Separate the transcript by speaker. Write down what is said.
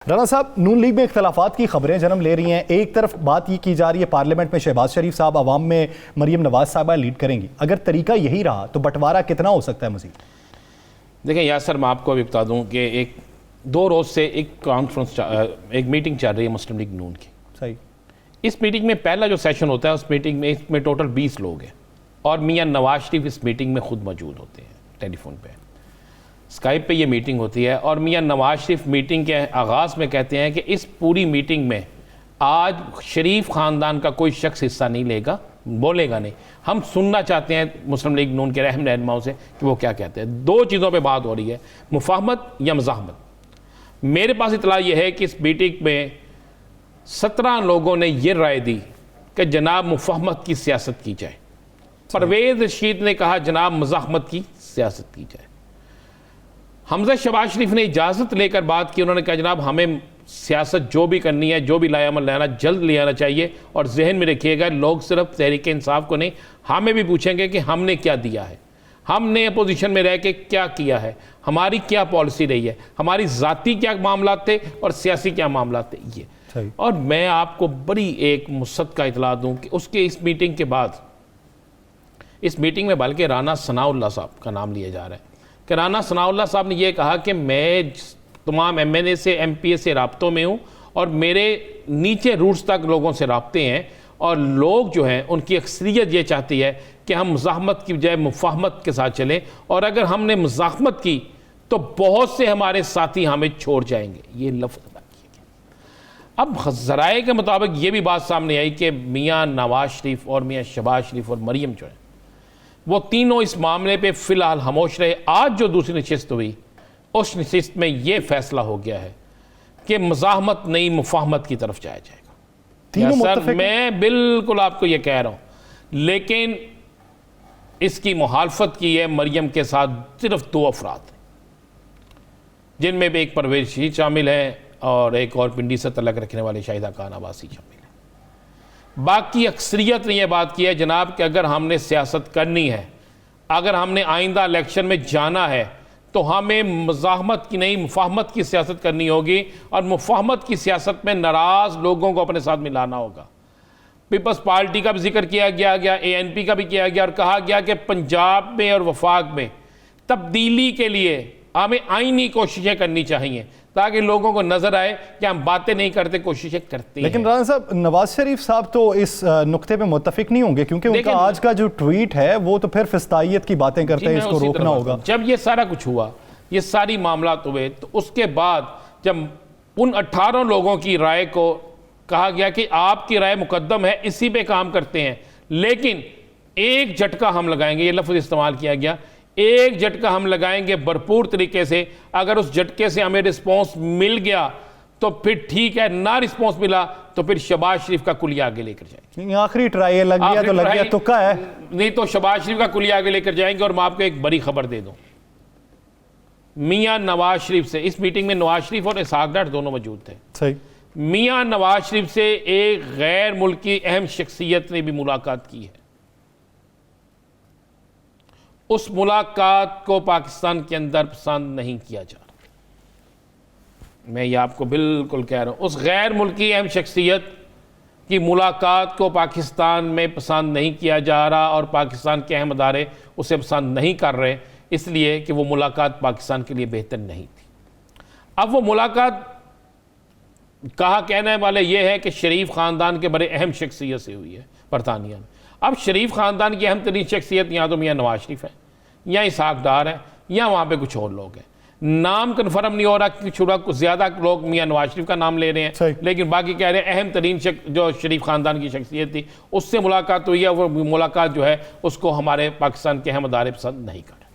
Speaker 1: राणा साहब, नून लीग में इख्तलाफात की खबरें जन्म ले रही हैं। एक तरफ बात ये की जा रही है पार्लियामेंट में शहबाज शरीफ साहब, अवाम में मरियम नवाज साहबा लीड करेंगी। अगर तरीका यही रहा तो बंटवारा कितना हो सकता है मजीद?
Speaker 2: देखें यासर, मैं आपको अभी बता दूं कि एक 2 रोज़ से एक कॉन्फ्रेंस एक मीटिंग चल रही है मुस्लिम लीग नून की।
Speaker 1: सही।
Speaker 2: इस मीटिंग में पहला जो सेशन होता है उस मीटिंग में इसमें टोटल 20 लोग हैं और मियां नवाज शरीफ इस मीटिंग में खुद मौजूद होते हैं। टेलीफोन पे स्काइप पे ये मीटिंग होती है और मियां नवाज शरीफ मीटिंग के आगाज़ में कहते हैं कि इस पूरी मीटिंग में आज शरीफ ख़ानदान का कोई शख्स हिस्सा नहीं लेगा, बोलेगा नहीं। हम सुनना चाहते हैं मुस्लिम लीग नून के रहनुमाओं से कि वो क्या कहते हैं। 2 चीज़ों पे बात हो रही है, मुफाहमत या मज़ाहमत। मेरे पास इतला ये है कि इस मीटिंग में 17 लोगों ने ये राय दी कि जनाब मुफाहमत की सियासत की जाए। परवेज़ रशीद ने कहा जनाब मज़ाहमत की सियासत की जाए। हमजा शहबाज शरीफ ने इजाज़त लेकर बात की, उन्होंने कहा जनाब हमें सियासत जो भी करनी है, जो भी लायामल लाना जल्द ले आना चाहिए। और जहन में रखिएगा, लोग सिर्फ तहरीक इंसाफ को नहीं, हमें भी पूछेंगे कि हमने क्या दिया है, हमने अपोजिशन में रह के क्या किया है, हमारी क्या पॉलिसी रही है, हमारी ज़ाती क्या मामला थे और सियासी क्या मामला थे ये। और मैं आपको बड़ी एक मुसद्दका इतला दूँ कि उसके इस मीटिंग के बाद, इस मीटिंग में बल्कि राना सनाउल्लाह साहब का नाम लिया जा रहा है कि राना सनाउल्लाह साहब ने यह कहा कि मैं तमाम MNA से MPA से राब्तों में हूँ और मेरे नीचे रूट्स तक लोगों से राब्ते हैं और लोग जो हैं उनकी अक्सरियत ये चाहती है कि हम मुज़ाहमत की बजाय मुफाहमत के साथ चलें, और अगर हमने मुज़ाहमत की तो बहुत से हमारे साथी हमें छोड़ जाएंगे। ये लफ्ज़ अदा किया गया। अब ज़राए के मुताबिक ये भी बात सामने आई कि मियाँ नवाज शरीफ और मियाँ शहबाज शरीफ और मरियम जो है वो तीनों इस मामले पे फ़िलहाल खामोश रहे। आज जो दूसरी नशिस्त हुई उस नशिस्त में ये फैसला हो गया है कि मुज़ाहमत नहीं मुफाहमत की तरफ जाया जाएगा। तीनों सर, मैं बिल्कुल आपको ये कह रहा हूँ, लेकिन इसकी मुखालफत की है मरियम के साथ सिर्फ 2 अफराद, जिनमें भी एक परवेज़ रशीद शामिल है और एक और पिंडी से तलक रखने वाले शाहिदा खान अब्बासी शामिल है। बाकी अक्सरियत ने यह बात की है जनाब कि अगर हमने सियासत करनी है, अगर हमने आइंदा इलेक्शन में जाना है तो हमें मुज़ाहमत की नहीं मुफाहमत की सियासत करनी होगी और मुफाहमत की सियासत में नाराज़ लोगों को अपने साथ मिलाना होगा। पीपल्स पार्टी का भी जिक्र किया गया, ANP का भी किया गया और कहा गया कि पंजाब में और वफाक में तब्दीली के लिए हमें आईनी कोशिशें करनी चाहिए ताकि लोगों को नजर आए कि हम बातें नहीं करते, कोशिशें करते हैं।
Speaker 1: लेकिन राणा साहब, नवाज शरीफ साहब तो इस नुक्ते पे मुत्तफिक नहीं होंगे क्योंकि उनका आज का जो ट्वीट है वो तो फिर फिस्तायत की बातें करते हैं, इसको रोकना होगा।
Speaker 2: जब ये सारा कुछ हुआ, ये सारी मामलात हुए, तो उसके बाद जब उन 18 लोगों की राय को कहा गया कि आपकी राय मुकद्दम है, इसी पे काम करते हैं, लेकिन एक झटका हम लगाएंगे, ये लफ्ज़ इस्तेमाल किया गया, एक झटका हम लगाएंगे भरपूर तरीके से। अगर उस झटके से हमें रिस्पॉन्स मिल गया तो फिर ठीक है, ना रिस्पॉन्स मिला तो फिर शहबाज शरीफ का कुलिया आगे लेकर जाएंगे।
Speaker 1: आखिरी ट्राई है, लग गया तो लग गया, तुक्का है,
Speaker 2: नहीं तो शहबाज शरीफ का कुलिया आगे लेकर जाएंगे। और मैं आपको एक बड़ी खबर दे दूं, मियां नवाज शरीफ से इस मीटिंग में नवाज शरीफ और इसहाक डार दोनों मौजूद थे।
Speaker 1: सही।
Speaker 2: मियां नवाज शरीफ से एक गैर मुल्की अहम शख्सियत ने भी मुलाकात की है। उस मुलाकात को पाकिस्तान के अंदर पसंद नहीं किया जा रहा। मैं ये आपको बिल्कुल कह रहा हूँ, उस गैर मुल्की अहम शख्सियत की मुलाकात को पाकिस्तान में पसंद नहीं किया जा रहा और पाकिस्तान के अहम अदारे उसे पसंद नहीं कर रहे, इसलिए कि वो मुलाकात पाकिस्तान के लिए बेहतर नहीं थी। अब वो मुलाकात कहा कहने वाले ये है कि शरीफ ख़ानदान के बड़े अहम शख्सियत से हुई है बरतानिया में। अब शरीफ ख़ानदान की अहम तरीन शख्सियत या तो मियाँ नवाज शरीफ है या इसहाक डार है या वहाँ पे कुछ और लोग हैं। नाम कन्फर्म नहीं हो रहा कि कुछ ज़्यादा लोग मियाँ नवाज शरीफ का नाम ले रहे हैं, लेकिन बाकी कह रहे हैं अहम तरीन जो शरीफ ख़ानदान की शख्सियत थी उससे मुलाकात हुई है। वो मुलाकात जो है उसको हमारे पाकिस्तान के अहम अदारे पसंद नहीं कर